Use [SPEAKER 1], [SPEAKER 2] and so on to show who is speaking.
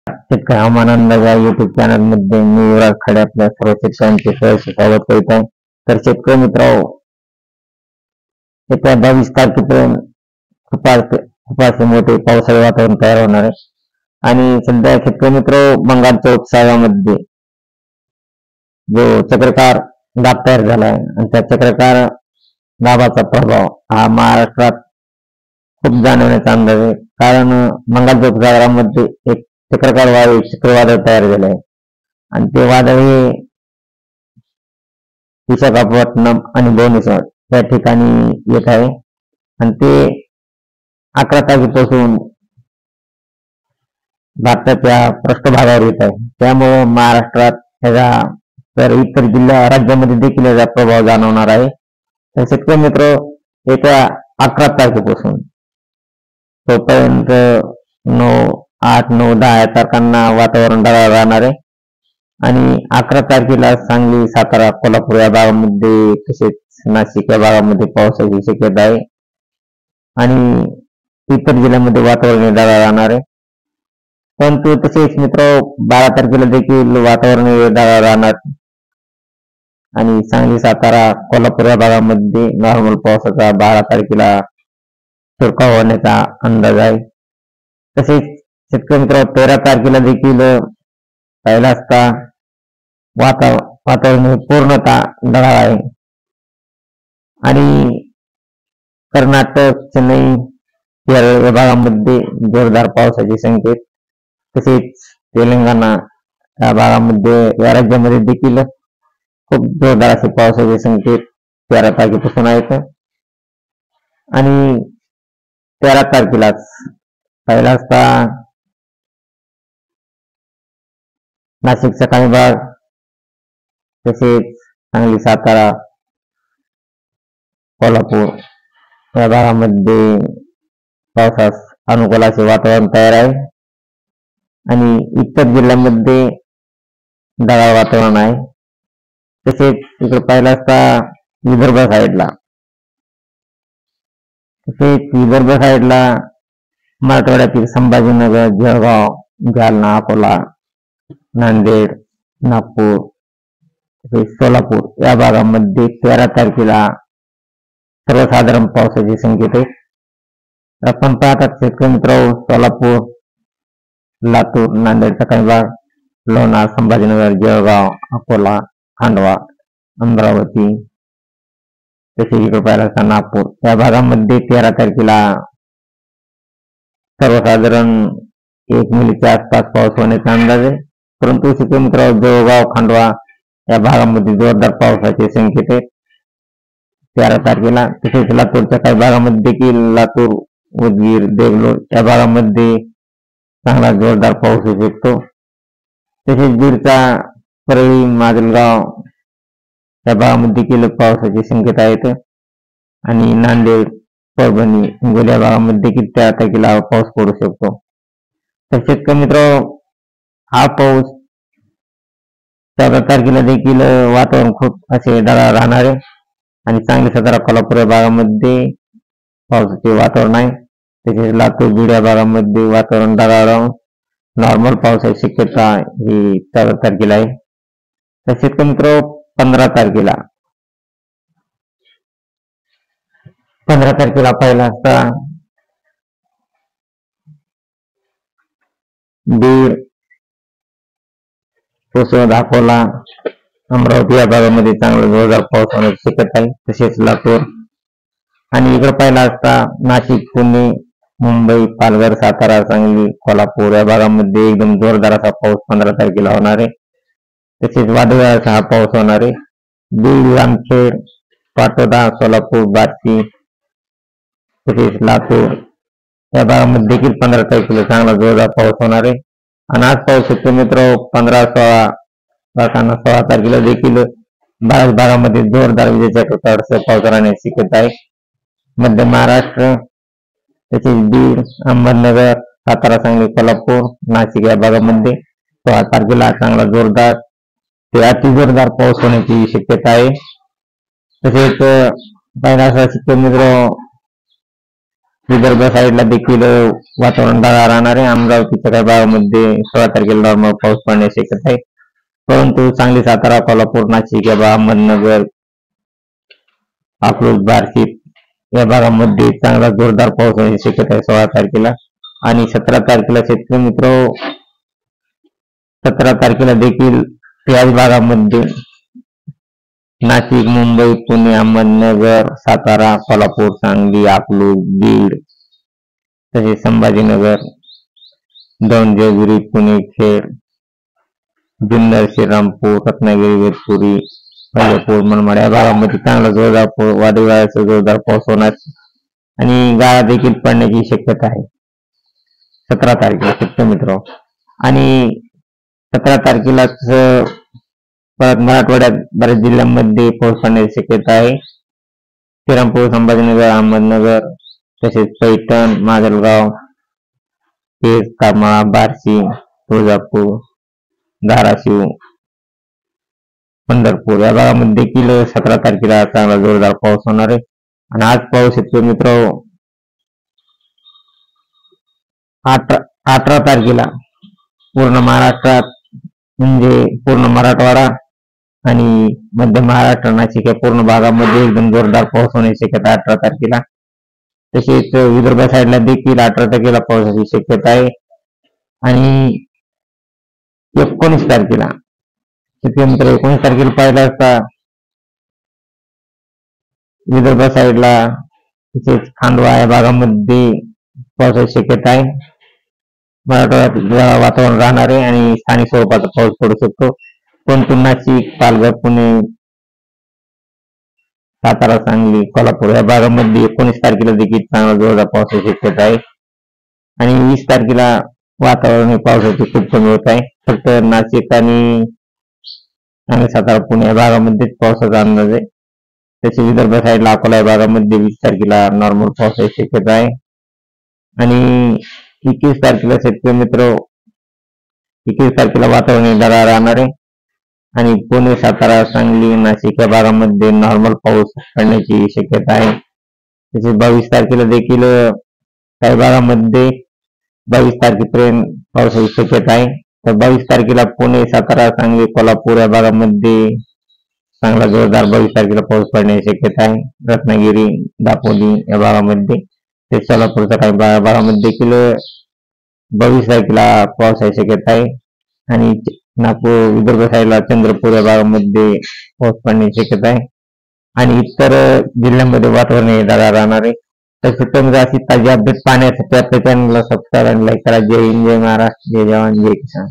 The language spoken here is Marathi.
[SPEAKER 1] शेतकरी हवामान अंदाज या युट्यूब चॅनल मध्ये मी युवराज खडे आपल्या सर्व शेतकऱ्यांचे सहर्ष स्वागत करीत आहे। तर शेतकरी मित्रांनो, येत्या 22 तारखेपर्यंत खूपच मोठे पावसाळी वातावरण तयार होणार आहे आणि सध्या शेतकरी मित्रांनो, बंगालच्या उपसागरामध्ये जो चक्रकार दाब तयार झाला आहे आणि त्या चक्रकार दाबाचा प्रभाव हा महाराष्ट्रात खूप जाणवण्याचा अंदाज आहे। कारण बंगालच्या उपसागरामध्ये एक चक्रकार वादळ चक्रीवादळ तयार झाले आहे आणि ते वादळ हे विशाखापट्टणम आणि भुवनेश्वर या ठिकाणी येत आहे आणि ते 11 तारखेपासून भारताच्या पृष्ठभागावर येत आहे। त्यामुळे महाराष्ट्रात त्याचा तर इतर जिल्हा राज्यामध्ये देखील याचा प्रभाव जाणवणार आहे। तर शेतकरी मित्र, येत्या 11 तारखेपासून तोपर्यंत 9, 8, 9, 10 या तारखांना वातावरण ढगाळ राहणार आहे आणि 11 तारखेला सांगली, सातारा, कोल्हापूर या भागामध्ये तसेच नाशिक या भागामध्ये पावसाची शक्यता आहे आणि इतर जिल्ह्यामध्ये वातावरण ढगाळ राहणार आहे। परंतु तसेच मित्र, 12 तारखेला देखील वातावरण ढगाळ राहणार आणि सांगली, सातारा, कोल्हापूर या भागामध्ये नॉर्मल पावसाचा 12 तारखेला शिरकाव होण्याचा अंदाज आहे। तसेच शेतकरी मित्र, 13 तारखेला देखील पहिला असता वातावरण पूर्णतः ढगाळ आहे आणि कर्नाटक, चेन्नई या भागामध्ये जोरदार पावसाचे संकेत, तसेच तेलंगणा या भागामध्ये या राज्यामध्ये देखील खूप जोरदार असे पावसाचे संकेत 13 तारखेपासून आहेत आणि 13 तारखेलाच पहिला असता नाशिकचा काही भाग, तसेच सांगली, सातारा, कोल्हापूर या भागामध्ये पावसास अनुकूल असे वातावरण तयार आहे आणि इतर जिल्ह्यांमध्ये ढगाळ वातावरण आहे। तसेच इकडे पाहिलं असता विदर्भ साईडला मराठवाड्यातील संभाजीनगर, जळगाव, जालना, अकोला, नांदेड, नागपूर, सोलापूर या भागामध्ये 13 तारखेला सर्वसाधारण पावसाचे संकेत आहेत। आपण पाहतात शेतकरी मित्र, सोलापूर, लातूर, नांदेडचा काही भाग, लोणार, संभाजीनगर, जळगाव, अकोला, खांडवा, अमरावती, तसेच इकडे पाहिला असता नागपूर या भागामध्ये 13 तारखेला सर्वसाधारण 1 मिलीच्या आसपास पाऊस होण्याचा अंदाज आहे। परंतु शेतकरी मित्र, जळगाव, खांडवा या भागामध्ये जोरदार पावसाचे संकेत आहेत 13 तारखेला। तसेच लातूरच्या काही भागामध्ये देखील, लातूर, उदगीर, देगलूर या भागामध्ये चांगला जोरदार पाऊस होऊ शकतो। तसेच बीडचा परळी, माजलगाव या भागामध्ये देखील पावसाचे संकेत आहेत आणि नांदेड, परभणी, हिंगोली या भागामध्ये देखील 13 तारखेला पाऊस पडू शकतो। तर शेतकरी मित्र, हा पाऊस 14 तारखेला देखील वातावरण खूप असे ढगाळ राहणार आहे आणि सांगली, सातारा, कोल्हापूर या भागामध्ये पावसाचे वातावरण आहे। तसेच लातूर, बीड या भागामध्ये वातावरण ढगाळ राहून नॉर्मल पावसाची शक्यता ही 14 तारखेला आहे। तर शेतकरी मित्र, 15 तारखेला पाहिला असता बीड, पुसद, अकोला, अमरावती या भागामध्ये चांगला जोरदार पाऊस होण्याची शक्यता आहे। तसेच लातूर आणि इकडे पाहिला असता नाशिक, पुणे, मुंबई, पालघर, सातारा, सांगली, कोल्हापूर या भागामध्ये एकदम जोरदार असा पाऊस 15 तारखेला होणार आहे। तसेच वादळाचा हा पाऊस होणार आहे। बीड, जामखेड, पाटोदा, सोलापूर, बार्शी, तसेच लातूर या भागामध्ये देखील 15 तारखेला चांगला जोरदार पाऊस होणार आहे आणि आज पाऊस शेतकरी मित्र 15, 16 तारखेला देखील बऱ्याच भागामध्ये जोरदार विजेच्या कडकडाटासह पाऊस राहण्याची शक्यता आहे। मध्य महाराष्ट्र, तसेच बीड, अहमदनगर, सातारा, सांगली, कोल्हापूर, नाशिक या भागामध्ये 16 तारखेला चांगला जोरदार ते अति जोरदार पाऊस होण्याची शक्यता आहे। तसेच पहिला असा शेतकरी मित्र, विदर्भ साईडला देखील वातावरण ढगाळ राहणार आहे. अमरावतीच्या काही भागामध्ये 16 तारखेला नॉर्मल पाऊस पडण्याची शक्यता आहे. परंतु सांगली, सातारा, कोल्हापूर, नाशिक, अहमदनगर, अकलूज, बार्शी या भागामध्ये चांगला जोरदार पाऊस होण्याची शक्यता आहे 16 तारखेला. आणि 17 तारखेला शेतकरी मित्र 17 तारखेला देखील याच भागामध्ये नाशिक, मुंबई, पुणे, अहमदनगर, सातारा, कोल्हापूर, सांगली, अकलूज, बीड तसेच संभाजीनगर, दौंड, जेजुरी, पुणे, खेड, जुन्नर, श्रीरामपूर, रत्नागिरी, वेतपुरी, कोल्हापूर, मनमाड या भागामध्ये चांगला जोरदार वादळी वाऱ्याचा जोरदार पाऊस होणार आणि गाळा देखील पडण्याची शक्यता आहे 17 तारखेला शेतकरी मित्र. आणि 17 तारखेलाच परत मराठवाड्यात बऱ्याच जिल्ह्यांमध्ये पाऊस पडण्याची शक्यता आहे. श्रीरामपूर, संभाजीनगर, अहमदनगर तसेच पैठण, माजलगाव, केज, करमाळा, बार्शी, तुळजापूर, धाराशिव, पंढरपूर या भागामध्ये देखील 17 तारखेला चांगला जोरदार पाऊस होणार आहे. आणि आज पाऊस शेतकरी मित्र 18 तारखेला पूर्ण महाराष्ट्रात म्हणजे पूर्ण मराठवाडा आणि मध्य महाराष्ट्र, नाशिक या पूर्ण भागामध्ये एकदम जोरदार पाऊस होण्याची शक्यता 18 तारखेला. तसेच विदर्भ साईडला देखील 18 तारखेला पावसाची शक्यता आहे. आणि 19 तारखेला शेतकरी मित्र 19 तारखेला पाहिलं असता विदर्भ साईडला तसेच खांडवा या भागामध्ये पावसाची शक्यता आहे. मराठवाड्यात वातावरण राहणार आहे आणि स्थानिक स्वरूपाचा पाऊस पडू शकतो. परंतु नाशिक, पालघर, पुणे, सातारा, सांगली, कोल्हापूर या भागामध्ये 19 तारखेला देखील चांगला जोरदार पावसाची शक्यता आहे. आणि 20 तारखेला वातावरण हे पावसाचे खूप कमी होत आहे. फक्त नाशिक आणि सातारा, पुणे या भागामध्येच पावसाचा अंदाज आहे. तसे विदर्भ साईडला अकोला या भागामध्ये 20 तारखेला नॉर्मल पावसाची शक्यता आहे. आणि 21 तारखेला शेतकरी मित्र 21 तारखेला वातावरण ढगाळ राहणार आहे आणि पुणे, सातारा, सांगली, नाशिक या भागामध्ये नॉर्मल पाऊस पडण्याची शक्यता आहे. तसेच 22 तारखेला देखील काही भागामध्ये 22 तारखेपर्यंत पावसाची शक्यता आहे. तर 22 तारखेला पुणे, सातारा, सांगली, कोल्हापूर या भागामध्ये चांगला जोरदार 22 तारखेला पाऊस पडण्याची शक्यता आहे. रत्नागिरी, दापोली या भागामध्ये ते सोलापूरच्या काही भागामध्ये देखील 22 तारखेला पावसाची शक्यता आहे. आणि नागपूर, विदर्भ साईडला चंद्रपूर या भागामध्ये पाऊस पडण्याची शक्यता आहे. आणि इतर जिल्ह्यांमध्ये वातावरण ढगाळ राहणार आहे. तसेच अशी ताजी अपडेट पाहण्यासाठी आपल्या चॅनलला सबस्क्राईब आणि लाईक करा. जय हिंद, जय महाराष्ट्र, जय जवान, जय किसान.